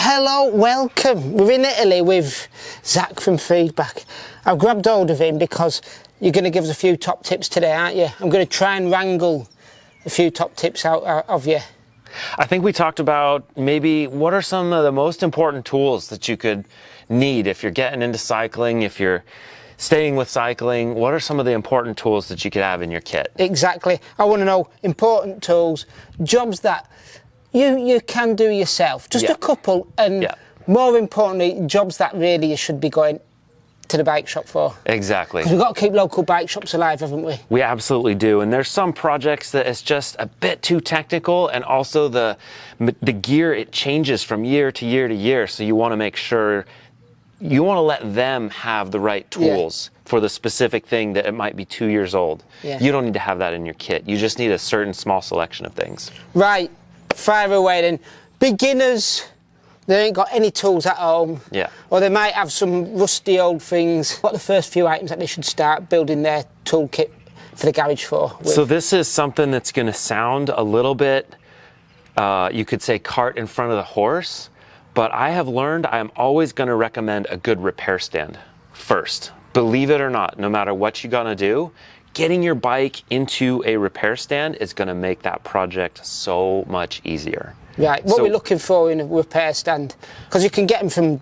Hello, welcome. We're in Italy with Zach from Feedback. I've grabbed hold of him because you're going to give us a few top tips today, aren't you? I'm going to try and wrangle a few top tips out of you. I think we talked about maybe what are some of the most important tools that you could need if you're getting into cycling, if you're staying with cycling. What are some of the important tools that you could have in your kit? Exactly. I want to know important tools, jobs that you can do yourself, just a couple, and more importantly, jobs that really you should be going to the bike shop for. Exactly. Because we've got to keep local bike shops alive, haven't we? We absolutely do. And there's some projects that it's just a bit too technical, and also the gear, it changes from year to year to year. So you want to make sure you want to let them have the right tools for the specific thing that it might be 2 years old. You don't need to have that in your kit. You just need a certain small selection of things. Right. Fire away then. Beginners, they ain't got any tools at home. Or they might have some rusty old things. What are the first few items that they should start building their toolkit for the garage for? So this is something that's going to sound a little bit, you could say, cart in front of the horse. But I have learned I am always going to recommend a good repair stand first. Believe it or not, no matter what you're going to do, getting your bike into a repair stand is going to make that project so much easier. Right, what are we looking for in a repair stand? Because you can get them from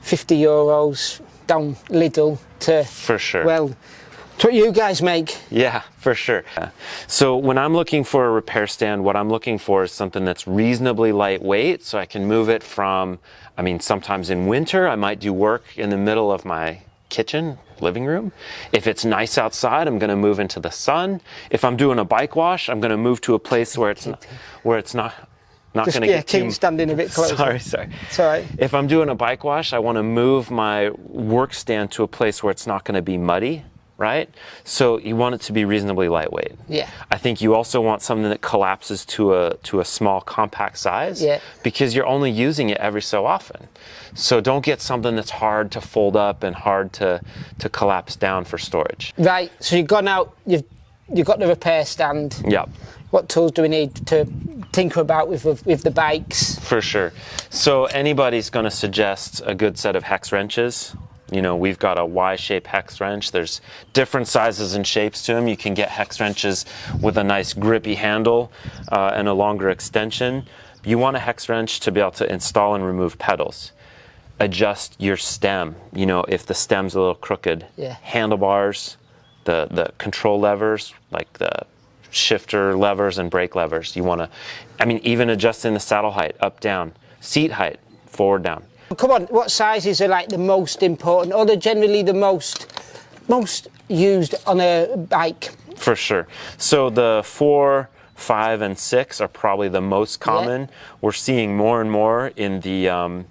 €50 down Lidl to... For sure. Well, it's what you guys make. Yeah, for sure. So when I'm looking for a repair stand, what I'm looking for is something that's reasonably lightweight, so I can move it from, I mean, sometimes in winter, I might do work in the middle of my kitchen, living room. If it's nice outside, I'm going to move into the sun. If I'm doing a bike wash, I'm going to move to a place where it's not going to get keep standing a bit closer. Sorry. It's all right. If I'm doing a bike wash, I want to move my work stand to a place where it's not going to be muddy, right? So you want it to be reasonably lightweight. I think you also want something that collapses to a small compact size, because you're only using it every so often. So don't get something that's hard to fold up and hard to collapse down for storage. Right, so you've gone out, you've got the repair stand. What tools do we need to tinker about with the bikes? For sure. So anybody's going to suggest a good set of hex wrenches. You know, we've got a Y-shaped hex wrench. There's different sizes and shapes to them. You can get hex wrenches with a nice grippy handle and a longer extension. You want a hex wrench to be able to install and remove pedals. Adjust your stem, you know, if the stem's a little crooked. Handlebars, the control levers, like the shifter levers and brake levers. You want to, I mean, even adjusting the saddle height, up, down, seat height, forward, down. Come on, what sizes are like the most important, or they're generally the most used on a bike? For sure. So the 4, 5, and 6 are probably the most common. We're seeing more and more in the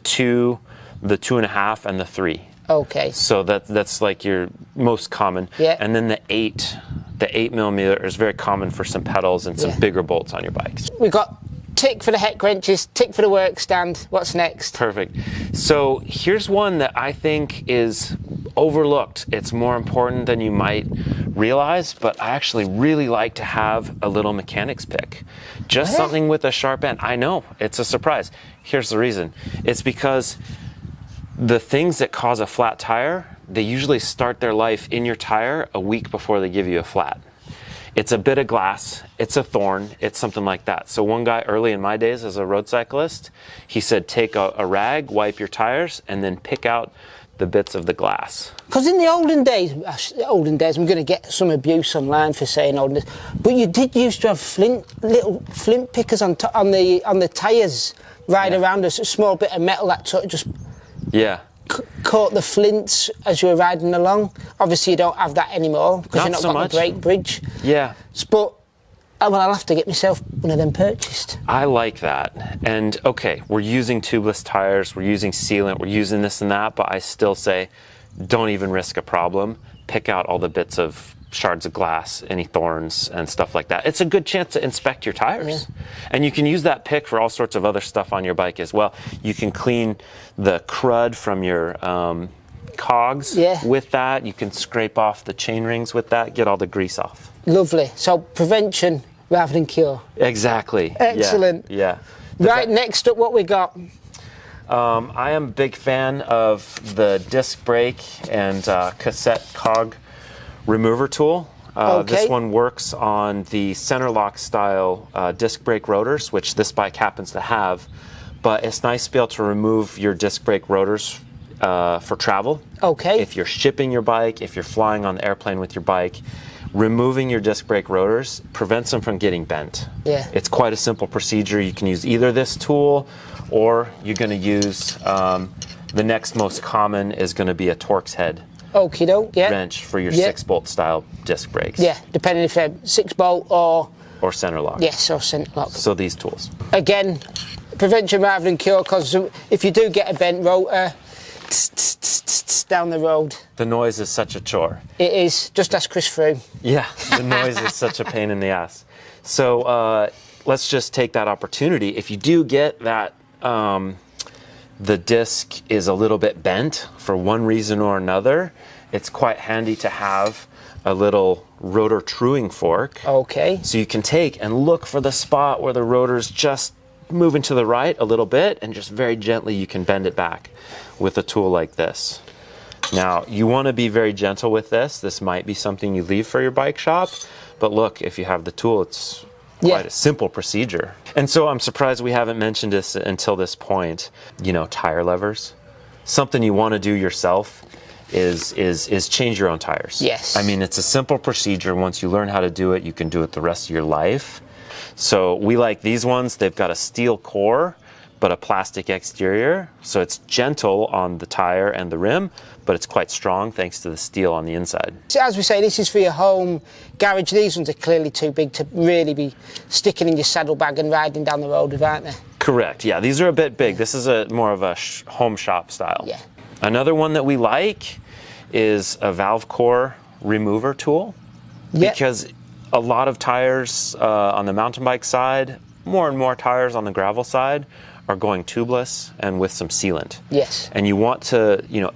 2, the 2.5, and the 3. Okay. So that's like your most common. And then the 8 millimeter is very common for some pedals and some bigger bolts on your bikes. We've got tick for the hex wrenches, tick for the work stand. What's next? Perfect. So here's one that I think is overlooked. It's more important than you might realize, but I actually really like to have a little mechanic's pick. Just something with a sharp end. I know, it's a surprise. Here's the reason. It's because the things that cause a flat tire, they usually start their life in your tire a week before they give you a flat. It's a bit of glass, it's a thorn, it's something like that. So one guy early in my days as a road cyclist, he said take a rag, wipe your tires, and then pick out the bits of the glass. Because in the olden days, I'm going to get some abuse online for saying olden days, but you did used to have little flint pickers on the tyres right around us, a small bit of metal that sort of just caught the flints as you were riding along. Obviously you don't have that anymore because you're not so got the brake bridge. But I'll have to get myself one of them purchased. I like that. And okay, we're using tubeless tires, we're using sealant, we're using this and that, but I still say don't even risk a problem. Pick out all the bits of shards of glass, any thorns and stuff like that. It's a good chance to inspect your tires. And you can use that pick for all sorts of other stuff on your bike as well. You can clean the crud from your cogs with that. You can scrape off the chain rings with that, get all the grease off. Lovely. So prevention rather than cure. Exactly. Excellent. Right, next up what we got? I am a big fan of the disc brake and cassette cog remover tool. This one works on the center lock style disc brake rotors, which this bike happens to have, but it's nice to be able to remove your disc brake rotors for travel. Okay. If you're shipping your bike, if you're flying on the airplane with your bike, removing your disc brake rotors prevents them from getting bent. Yeah. It's quite a simple procedure. You can use either this tool, or you're going to use the next most common is going to be a Torx head Okie doke, yeah. wrench for your Yeah. 6-bolt style disc brakes. Yeah, depending if they're 6-bolt or... Or center lock. Yes, or center lock. So these tools. Again, prevention rather than cure, because if you do get a bent rotor, down the road. The noise is such a chore. It is. Just ask Chris Froome. Yeah, the noise is such a pain in the ass. So let's just take that opportunity. If you do get that the disc is a little bit bent for one reason or another, it's quite handy to have a little rotor truing fork. Okay. So you can take and look for the spot where the rotor's just moving to the right a little bit, and just very gently you can bend it back with a tool like this. Now, you want to be very gentle with this. This might be something you leave for your bike shop, but look, if you have the tool, it's quite a simple procedure. And so I'm surprised we haven't mentioned this until this point. You know, tire levers. Something you want to do yourself is change your own tires. Yes. I mean, it's a simple procedure. Once you learn how to do it, you can do it the rest of your life. So we like these ones. They've got a steel core, but a plastic exterior. So it's gentle on the tire and the rim, but it's quite strong thanks to the steel on the inside. So as we say, this is for your home garage. These ones are clearly too big to really be sticking in your saddlebag and riding down the road with, aren't they? Correct, yeah, these are a bit big. This is more of a home shop style. Yeah. Another one that we like is a valve core remover tool. Yep. Because a lot of tires on the mountain bike side, more and more tires on the gravel side are going tubeless and with some sealant. Yes. And you want to, you know,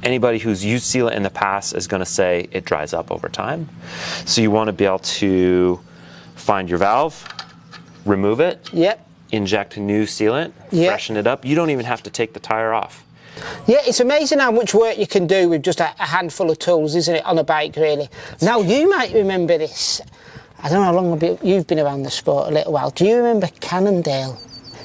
anybody who's used sealant in the past is going to say it dries up over time. So you want to be able to find your valve, remove it, Yep. inject new sealant, Yep. freshen it up. You don't even have to take the tire off. Yeah, it's amazing how much work you can do with just a handful of tools, isn't it, on a bike, really? Now, you might remember this. I don't know how long you've been around the sport, a little while. Do you remember Cannondale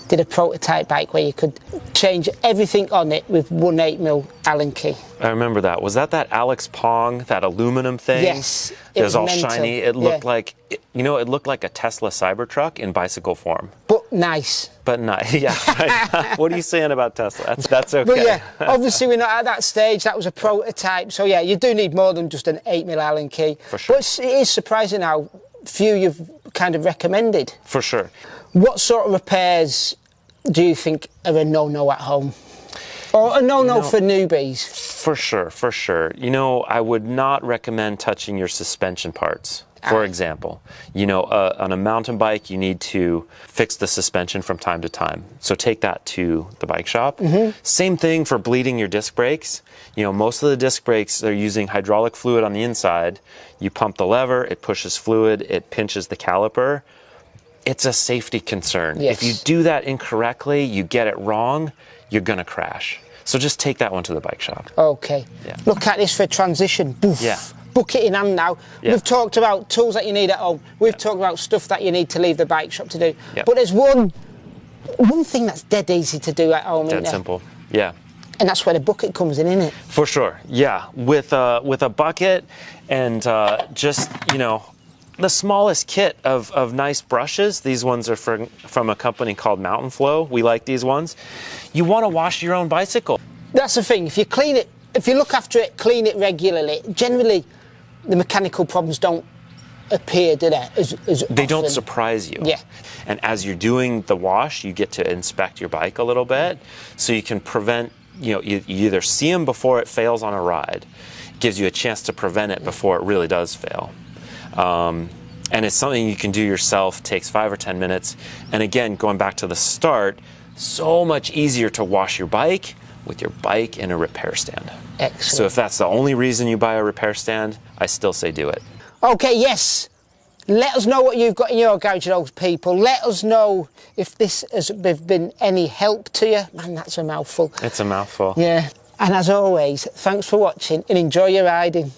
did a prototype bike where you could change everything on it with 1/8mm Allen key? I remember that. Was that Alex Pong, that aluminum thing? Yes. It was all mental. shiny. It looked like, you know, it looked like a Tesla Cybertruck in bicycle form. But nice. But not, yeah. Right. What are you saying about Tesla? That's okay. But yeah, obviously we're not at that stage. That was a prototype. So yeah, you do need more than just an 8mm Allen key. For sure. But it is surprising how few you've kind of recommended. For sure. What sort of repairs do you think are a no-no at home? Or a no-no for newbies? For sure, for sure. You know, I would not recommend touching your suspension parts. For example, you know, on a mountain bike, you need to fix the suspension from time to time. So take that to the bike shop. Mm-hmm. Same thing for bleeding your disc brakes. You know, most of the disc brakes are using hydraulic fluid on the inside. You pump the lever, it pushes fluid, it pinches the caliper. It's a safety concern. Yes. If you do that incorrectly, you get it wrong, you're going to crash. So just take that one to the bike shop. Okay. Yeah. Look at this for transition. Boof. Yeah. Bucket in hand now. Yeah. We've talked about tools that you need at home. We've talked about stuff that you need to leave the bike shop to do. Yep. But there's one thing that's dead easy to do at home, isn't Dead there? simple. Yeah. And that's where the bucket comes in, isn't it? For sure, yeah. With a bucket and just, you know, the smallest kit of nice brushes. These ones are from a company called Mountain Flow. We like these ones. You want to wash your own bicycle. That's the thing. If you clean it, if you look after it, clean it regularly, generally the mechanical problems don't appear, do they? They don't often. surprise you. Yeah. And as you're doing the wash, you get to inspect your bike a little bit, so you can prevent, you know, you either see them before it fails on a ride. It gives you a chance to prevent it before it really does fail. And it's something you can do yourself, takes 5 or 10 minutes. And again, going back to the start, so much easier to wash your bike with your bike in a repair stand. Excellent. So if that's the only reason you buy a repair stand, I still say do it. Okay, yes. Let us know what you've got in your garage, those people. Let us know if this has been any help to you. Man, that's a mouthful. It's a mouthful. Yeah. And as always, thanks for watching and enjoy your riding.